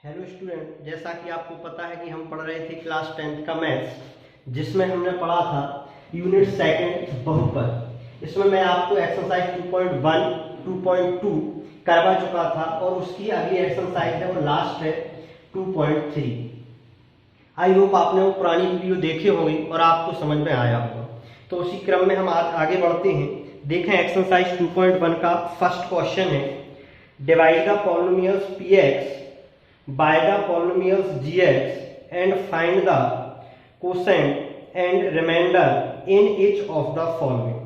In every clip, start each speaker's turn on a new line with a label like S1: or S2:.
S1: Hello student, जैसा कि आपको पता है कि हम पढ़ रहे थे क्लास 10th का मैथ्स, जिसमें हमने पढ़ा था यूनिट सेकंड बहुपद। इसमें मैं आपको एक्सरसाइज 2.1 2.2 करवा चुका था और उसकी अगली एक्सरसाइज है वो लास्ट है 2.3। आई होप आपने वो पुरानी वीडियो देखे होंगे और आपको समझ में आया होगा। तो उसी क्रम में हम आगे बढ़ते हैं। देखें एक्सरसाइज 2.1 का फर्स्ट क्वेश्चन है, divide the polynomials px by the polynomials gx and find the quotient and remainder in each of the following।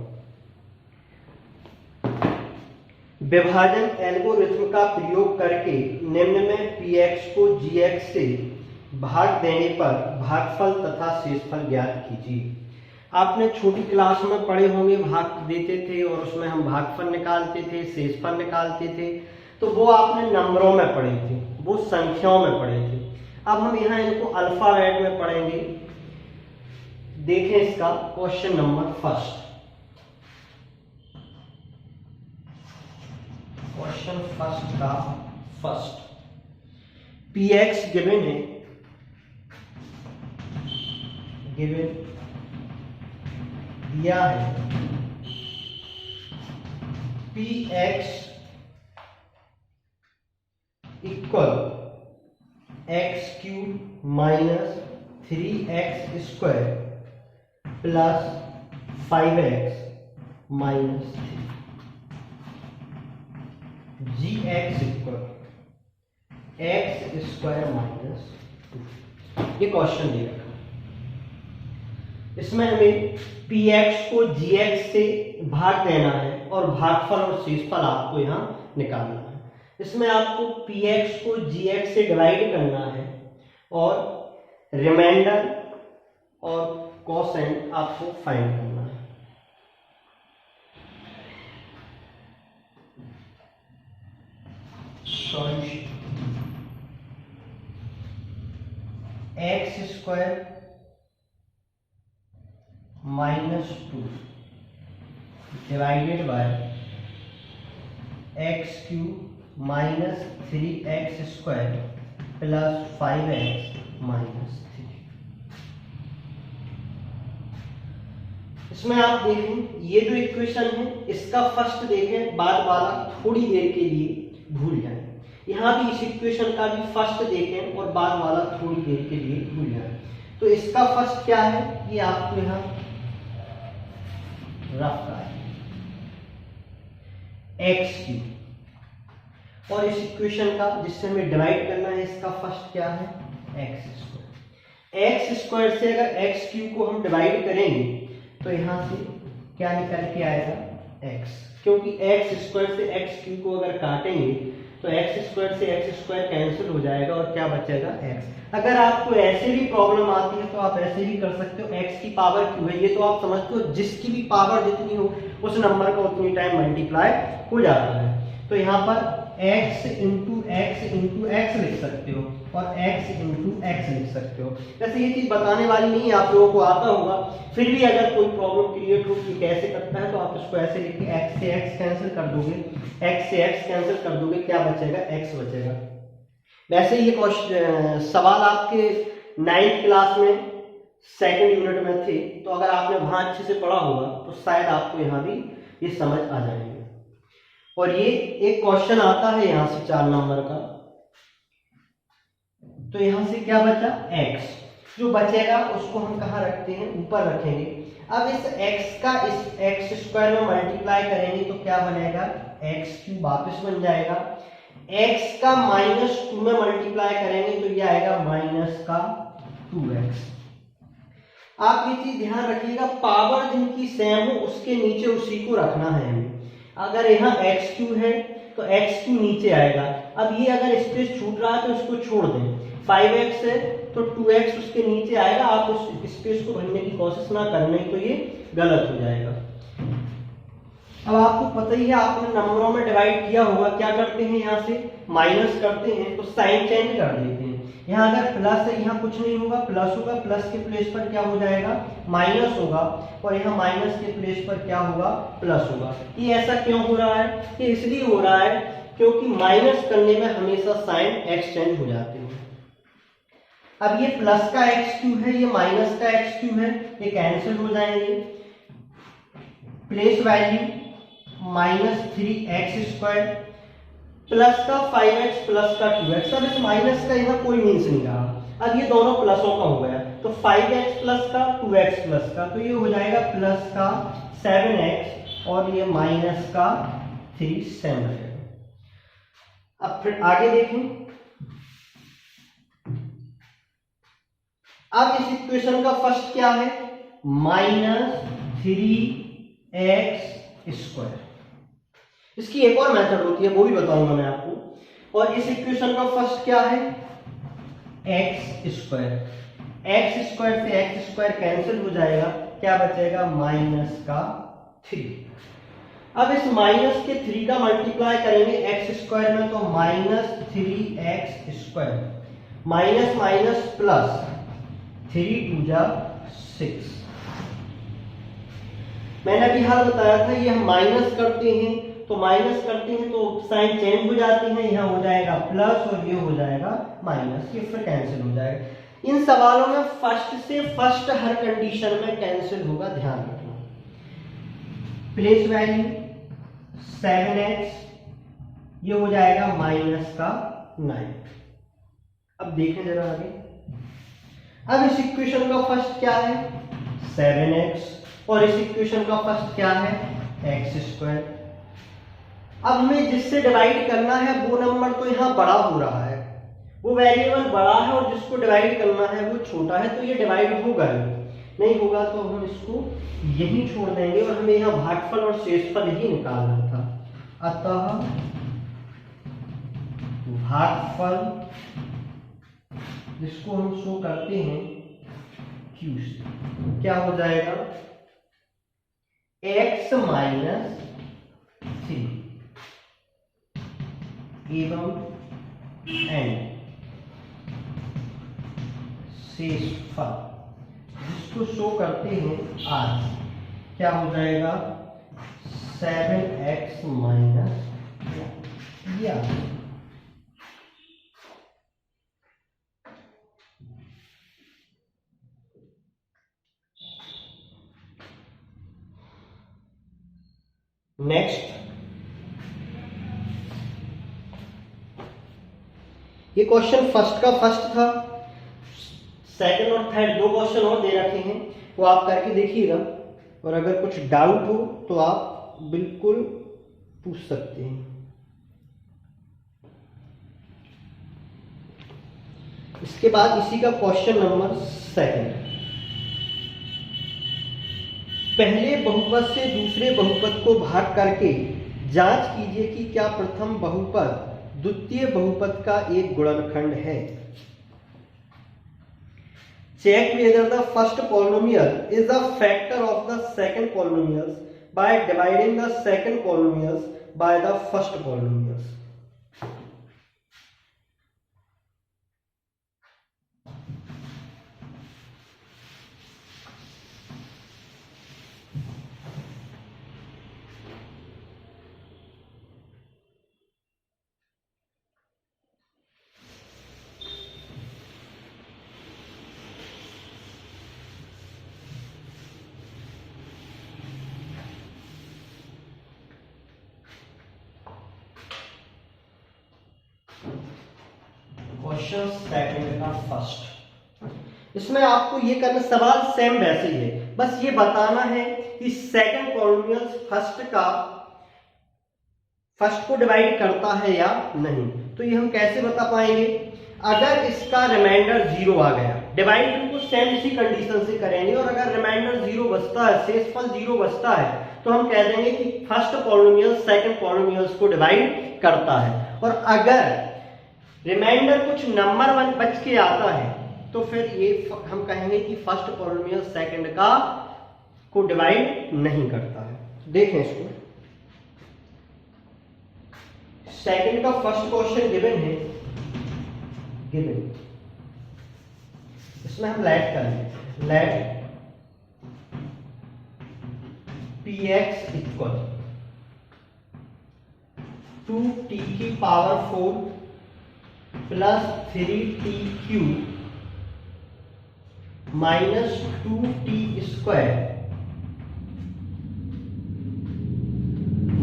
S1: विभाजन एल्गोरिथ्म का प्रयोग करके निम्न में px को gx से भाग देने पर भागफल तथा शेषफल ज्ञात कीजिए। आपने छोटी क्लास में पढ़े होंगे, भाग देते थे और उसमें हम भागफल निकालते थे, शेषफल निकालते थे। तो वो आपने नंबरों में पढ़े थे, वो संख्याओं में पढ़े थे। अब हम यहाँ इनको अल्फाबेट में पढ़ेंगे। देखें इसका question number first. Question first का फर्स्ट px गिवन है, गिवन दिया है px equal x cube minus 3x square plus 5x minus 3। G x equal x square minus 2। ये क्वेश्चन दे रखा है। इसमें हमें px को gx से भाग देना है और भागफल और शेषफल आपको यहाँ निकालना है। इसमें आपको px को gx से डिवाइड करना है और रिमाइंडर और कोसेंट आपको फाइंड करना है। Solution x square minus 2 divided by x cube minus 3x square plus 5x minus 3। इसमें आप देखें ये जो इक्वेशन है इसका फर्स्ट देखें, बाद वाला थोड़ी देर के लिए भूल जाएं। यहाँ भी इस इक्वेशन का भी फर्स्ट देखें और बाद वाला थोड़ी देर के लिए भूल जाएं। तो इसका फर्स्ट क्या है, ये आपको यहाँ रफ का है एक्स क्यूब, और इस इक्वेशन का जिससे हमें डिवाइड करना है इसका फर्स्ट क्या है एक्स स्क्वायर। एक्स स्क्वायर से अगर एक्स क्यूब को हम डिवाइड करेंगे तो यहाँ से क्या निकल के आएगा एक्स, क्योंकि एक्स स्क्वायर से एक्स क्यूब को अगर काटेंगे तो एक्स स्क्वायर से एक्स स्क्वायर कैंसिल हो जाएगा और क्या बचेगा एक्स। अगर आपको ऐसे भी प्रॉब्लम आती है तो आप ऐसे भी कर सकते हो, एक्स की पावर क्यों है ये तो आप समझते हो, जिसकी भी पावर जितनी हो उस नंबर का उतनी टाइम मल्टीप्लाई हो जाता है। तो यहाँ पर x इंटू एक्स लिख सकते हो और x इंटू एक्स लिख सकते हो। वैसे ये चीज बताने वाली नहीं है, आप लोगों को आता होगा, फिर भी अगर कोई प्रॉब्लम क्रिएट हो कि कैसे करता है तो आप इसको ऐसे लिख के x से x कैंसिल कर दोगे, x से x कैंसिल कर दोगे, क्या बचेगा x बचेगा। वैसे ये क्वेश्चन सवाल आपके 9th क्लास में सेकंड यूनिट में थे, तो अगर आपने वहां अच्छे से पढ़ा होगा तो शायद आपको यहाँ भी ये समझ आ जाएंगे। और ये एक क्वेश्चन आता है यहां से 4 नंबर का, तो यहां से क्या बचा x, जो बचेगा उसको हम कहां रखते हैं, ऊपर रखेंगे। अब इस x का इस x स्क्वायर में मल्टीप्लाई करेंगे तो क्या बनेगा एक्स क्यूब वापस बन जाएगा। x का माइनस 2 में मल्टीप्लाई करेंगे तो ये आएगा माइनस का 2x। आप ये चीज ध्यान रखिएगा, पावर जिनकी सेम हो उसके नीचे उसी को रखना है हमें। अगर यहाँ एक्स क्यू है तो एक्स क्यू नीचे आएगा। अब ये अगर स्पेस छूट रहा है तो इसको छोड़ दें, 5x है तो 2x उसके नीचे आएगा। आप उस स्पेस को भरने की कोशिश ना करने तो ये गलत हो जाएगा। अब आपको पता ही है, आपने नंबरों में डिवाइड किया होगा, क्या करते हैं यहाँ से माइनस करते हैं तो साइन चेंज कर देते हैं। यहाँ अगर प्लस है यहाँ कुछ नहीं होगा, प्लस होगा, प्लस के प्लेस पर क्या हो जाएगा माइनस होगा, और यहाँ माइनस के प्लेस पर क्या होगा प्लस होगा। ये ऐसा क्यों हो रहा है, ये इसलिए हो रहा है क्योंकि माइनस करने में हमेशा साइन एक्स चेंज हो जाते हैं। अब ये प्लस का एक्स क्यू है, ये माइनस का एक्स क्यू है, ये कैंसिल हो जाएंगे। प्लेस वैल्यू -3x² प्लस का 5x प्लस का 2x। अब इस माइनस का यहाँ कोई मीन्स नहीं रहा, अब ये दोनों प्लसों का हो गया, तो 5x प्लस का 2x प्लस का, तो ये हो जाएगा प्लस का 7x और ये माइनस का 3 सेम रहेगा। अब फिर आगे देखें। अब इस इक्वेशन का फर्स्ट क्या है, -3x²। इसकी एक और मेथड होती है, वो भी बताऊंगा मैं आपको। और इस इक्वेशन का फर्स्ट क्या है, x²। x² से x² कैंसिल हो जाएगा, क्या बचेगा, -3। अब इस माइनस के 3 का मल्टीप्लाई करेंगे x² में, तो -3x², माइनस माइनस प्लस, 3 2 जा 6। मैंने अभी हाल बताया था, ये हम माइनस करते हैं तो साइन चेंज हो जाती है, यहाँ हो जाएगा प्लस और ये हो जाएगा माइनस, ये फिर कैंसिल हो जाएगा। इन सवालों में फर्स्ट से फर्स्ट हर कंडीशन में कैंसिल होगा, ध्यान रखना। प्लेस वैल्यू 7x, ये हो जाएगा -9। अब देखें जरा आगे। अब इस इक्वेशन का फर्स्ट क्या है, 7x, और इस इक्वेशन का फर्स्ट क्या है, x²। अब हमें जिससे डिवाइड करना है वो नंबर तो यहाँ बड़ा हो रहा है, वो वेरिएबल बड़ा है, और जिसको डिवाइड करना है वो छोटा है, तो ये डिवाइड होगा नहीं होगा तो हम इसको यही छोड़ देंगे, और हमें यहाँ भागफल और शेषफल ही निकालना था। अतः भागफल, जिसको हम शो करते हैं Q से, क्या हो जाएगा, x - 3 एवं n शेषफल, जिसको शो करते हैं r, क्या हो जाएगा, 7x - या नेक्स्ट। ये क्वेश्चन फर्स्ट का फर्स्ट था, सेकंड और थर्ड 2 क्वेश्चन और दे रखे हैं, वो आप करके देखिएगा, और अगर कुछ डाउट हो तो आप बिल्कुल पूछ सकते हैं। इसके बाद इसी का क्वेश्चन नंबर 2, पहले बहुपद से दूसरे बहुपद को भाग करके जांच कीजिए कि क्या प्रथम बहुपद द्वितीय बहुपद का एक गुणनखंड है। Check whether the first polynomial is a factor of the second polynomials by dividing the second polynomials by the first polynomials. Question second का फर्स्ट, इसमें आपको ये करना, सवाल सेम वैसे ही है, बस ये बताना है कि सेकंड पॉलिनोमियल फर्स्ट को डिवाइड करता है या नहीं। तो ये हम कैसे बता पाएंगे, अगर इसका रिमाइंडर 0 आ गया, डिवाइड बिल्कुल सेम इसी कंडीशन से करेंगे, और अगर रिमाइंडर 0 बचता है, शेषफल 0 बचता है, तो हम कह देंगे कि फर्स्ट पॉलिनोमियल सेकंड पॉलिनोमियल्स को डिवाइड करता है। और अगर रिमाइंडर कुछ नंबर 1 बच के आता है, तो फिर ये हम कहेंगे कि फर्स्ट पॉलिनोमियल सेकंड का को डिवाइड नहीं करता है। देखें इसको, सेकंड का फर्स्ट क्वेश्चन गिवन है, गिवन, इसमें हम लेट कर लेते, लेट px इक्वल 2t की power 4 plus 3t³ minus 2t²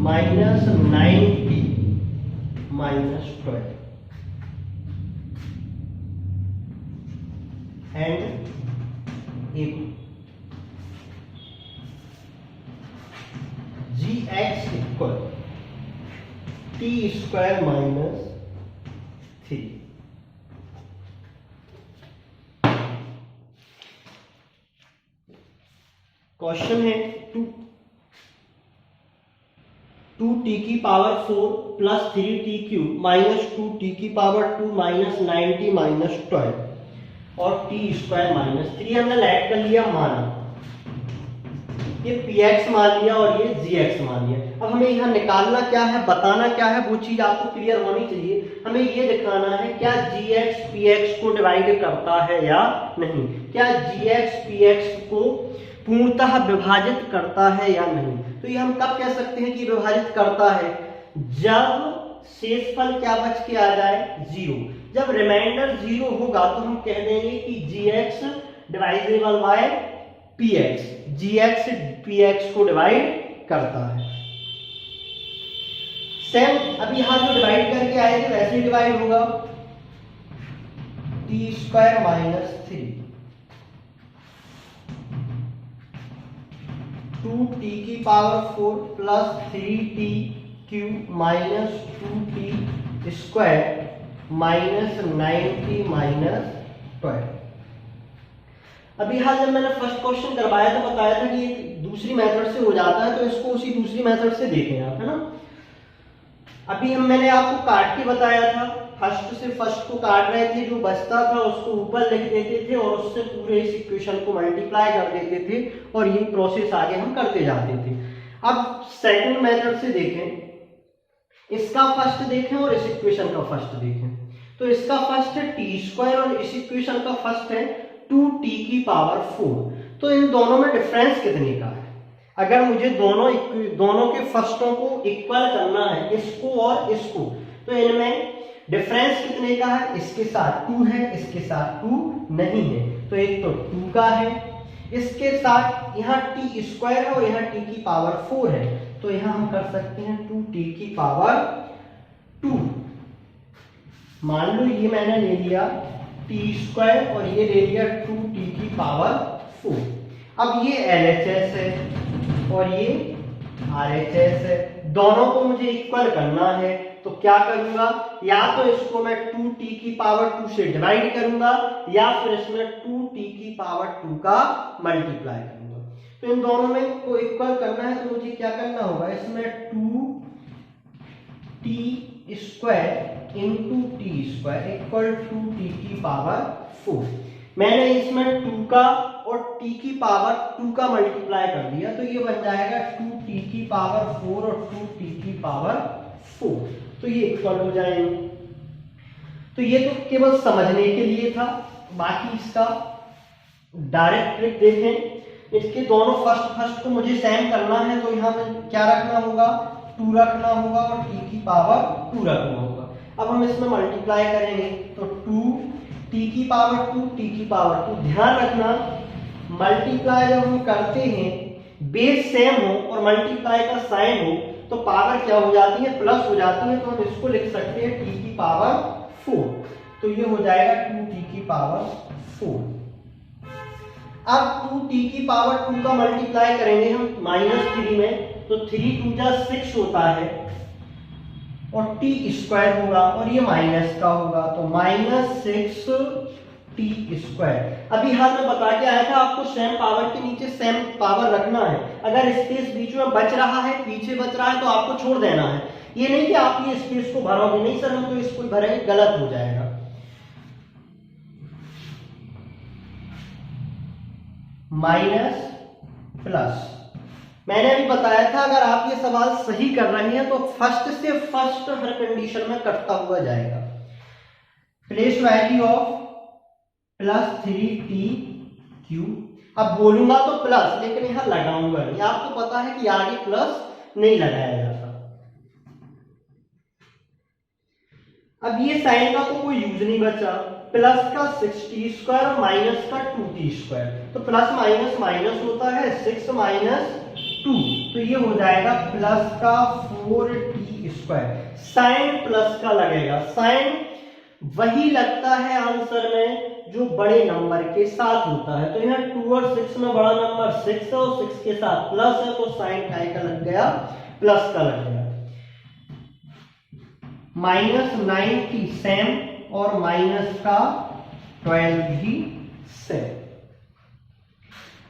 S1: minus 9t minus 12 and gx equal t² minus 3। Question है 2t की power 4 plus 3t³ minus 2t की पावर 2 माइनस 9t माइनस 12 और t² माइनस 3 हमने add कर लिया माना, ये px मान लिया और ये gx मान लिया। अब हमें यहाँ निकालना क्या है, बताना क्या है, वो चीज आपको क्लियर होनी चाहिए। हमें ये दिखाना है क्या gx px को डिवाइड करता है या नहीं, क्या gx px को पूर्णतः विभाजित करता है या नहीं। तो ये हम कब कह सकते हैं कि विभाजित करता है, जब शेषफल क्या बच के आ जाए 0। जब रिमाइंडर 0 होगा तो हम कह देंगे कि gx divisible by px, gx px को डिवाइड करता है। सेम अभी यहां जो डिवाइड करके आए थे वैसे ही डिवाइड होगा, t² माइनस 3 2t की power 4 plus 3t³ minus 2t² minus 9t minus 12। अभी हाल जब मैंने फर्स्ट क्वेश्चन करवाया तो बताया था कि ये दूसरी मेथड से हो जाता है, तो इसको उसी दूसरी मेथड से देखें आप, है ना। अभी मैंने आपको काट के बताया था, फर्स्ट से फर्स्ट को काट रहे थे, जो बचता था उसको ऊपर लिख देते थे और उससे पूरे इस इक्वेशन को मल्टीप्लाई कर देते थे और यही प्रोसेस आगे हम करते जाते थे। अब सेकंड मेथड से देखें, इसका फर्स्ट देखें और इस इक्वेशन का फर्स्ट देखें। तो इसका फर्स्ट है t² और इस इक्वेशन का फर्स्ट है 2t की पावर 4। तो इन दोनों में डिफरेंस कितने का है, अगर मुझे दोनों के फर्स्टों को इक्वल करना है, इसको और इसको, तो इनमें डिफरेंस कितने का है, इसके साथ 2 है, इसके साथ 2 नहीं है, तो एक तो 2 का है, इसके साथ यहाँ t² है और यहाँ t की पावर 4 है, तो यहाँ हम कर सकते हैं 2t की पावर 2। मान लो ये मैंने ले लिया t² और ये ले लिया 2t की पावर 4। अब ये LHS है और ये RHS है, दोनों को मुझे इक्वल करना है, तो क्या करूंगा, या तो इसको मैं 2t की पावर 2 से डिवाइड करूंगा या फिर इसमें 2t की पावर 2 का मल्टीप्लाई करूंगा। तो इन दोनों में को इक्वल करना है तो मुझे क्या करना होगा, इसमें 2t² into t² equal 2t की पावर 4। मैंने इसमें 2 का और t की पावर 2 का मल्टीप्लाई कर दिया, तो ये बन जाएगा 2t की पावर 4 और 2t की पावर 4, तो ये इक्वल हो जाएंगे। तो ये तो केवल समझने के लिए था, बाकी इसका डायरेक्ट ट्रिक देखें। इसके दोनों फर्स्ट को मुझे सेम करना है, तो यहाँ पे क्या रखना होगा, 2 रखना होगा और t की पावर 2 रखना होगा। अब हम इसमें मल्टीप्लाई करेंगे तो 2t की पावर 2 t की पावर 2। ध्यान रखना मल्टीप्लाई जब हम करते हैं बेस सेम हो और मल्टीप्लाई का साइन हो तो पावर क्या हो जाती है, प्लस हो जाती है, तो हम इसको लिख सकते हैं t की पावर 4, तो ये हो जाएगा 2t की पावर 4। अब 2t की पावर 2 का मल्टीप्लाई करेंगे हम -3 में, तो 3 2 जा 6 होता है और t² होगा और ये माइनस का होगा, तो -6t²। अभी हाल में बता के आया था आपको सेम पावर के नीचे सेम पावर रखना है, अगर स्पेस बीच में बच रहा है, पीछे बच रहा है, तो आपको छोड़ देना है। ये नहीं कि आप ये स्पेस को भरोगे, नहीं सर हम तो इसको भरेंगे, गलत हो जाएगा। माइनस प्लस, मैंने अभी बताया था अगर आप ये सवाल सही कर रहे हैं तो फर्स्ट से फर्स्ट हर कंडीशन में कटता हुआ जाएगा। Place value of +3t³। अब बोलूंगा तो प्लस, लेकिन यहां लगाऊंगा नहीं, आपको पता है कि आगे प्लस नहीं लगाया जाता। अब ये साइन का तो कोई यूज नहीं बचा, प्लस का 6t² और माइनस का 2t², तो प्लस माइनस माइनस होता है, 6 माइनस 2, तो ये हो जाएगा प्लस का 4t²। साइन प्लस का लगेगा, साइन वही लगता है आंसर में जो बड़े नंबर के साथ होता है, तो यहाँ 2 और 6 में बड़ा नंबर 6 है और 6 के साथ प्लस है, तो साइन काय का लग गया, प्लस का लग गया। माइनस 90 सेम और माइनस का 12 भी सेम।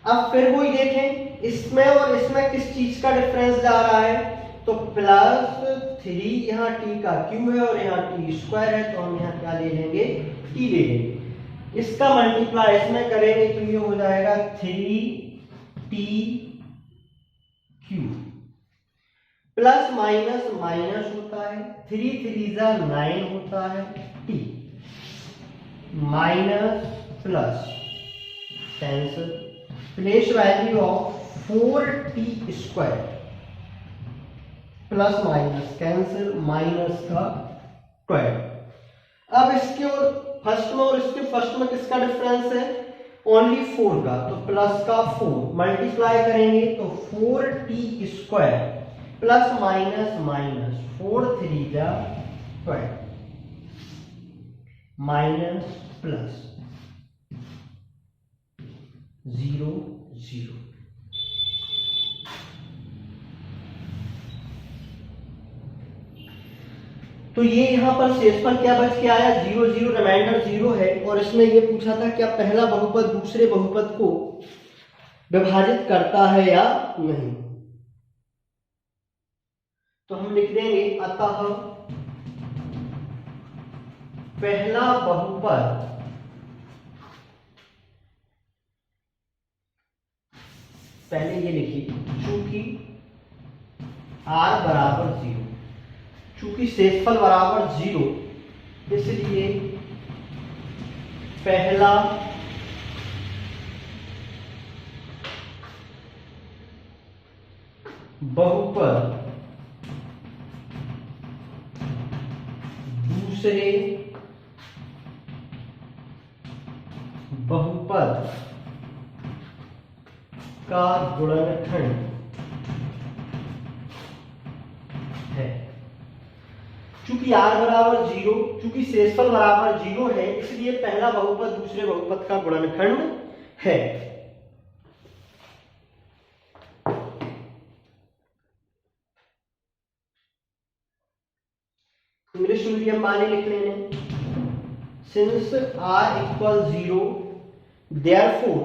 S1: अब फिर वही देखें, इसमें और इसमें किस चीज का डिफरेंस जा रहा है, तो +3 यहाँ t का क्यू है और यहाँ t² है, तो हम यहाँ क्या ले लेंगे, t ले लेंगे। इसका मल्टीप्लाई इसमें करेंगे तो ये हो जाएगा 3t Q, plus minus minus होता है, 3 3 9 होता है, t minus plus cancel, place value of 4t² plus minus cancel, minus का 12। अब इसके और फर्स्ट में और इसके फर्स्ट में किसका डिफरेंस है, ओनली 4 का, तो प्लस का 4 मल्टीप्लाई करेंगे तो 4t² plus minus minus 4 3 12 minus plus 0 0। तो ये यहां पर शेषफल क्या बच के आया, 0 0, रिमाइंडर 0 है, और इसमें ये पूछा था क्या पहला बहुपद दूसरे बहुपद को विभाजित करता है या नहीं, तो हम लिख देंगे अतः पहला बहुपद पहले ये लिखिए, चूंकि r बराबर 0, चूंकि शेषफल बराबर 0, इसलिए पहला बहुपद दूसरे बहुपद का गुणनखंड है। चूंकि r बराबर 0, चूंकि शेषफल बराबर 0 है, इसलिए पहला बहुपद दूसरे बहुपद का गुणनखंड है। इंग्लिश मीडियम वाले लिख लेने, since r equal 0 therefore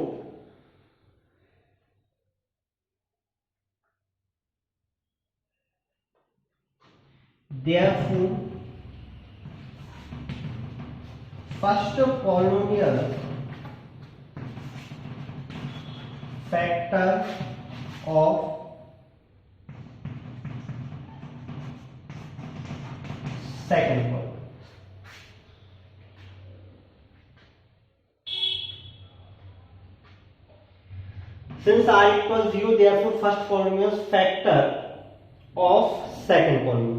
S1: first polynomial factor of second polynomial। Since r equals 0, therefore first polynomial factor of second polynomial।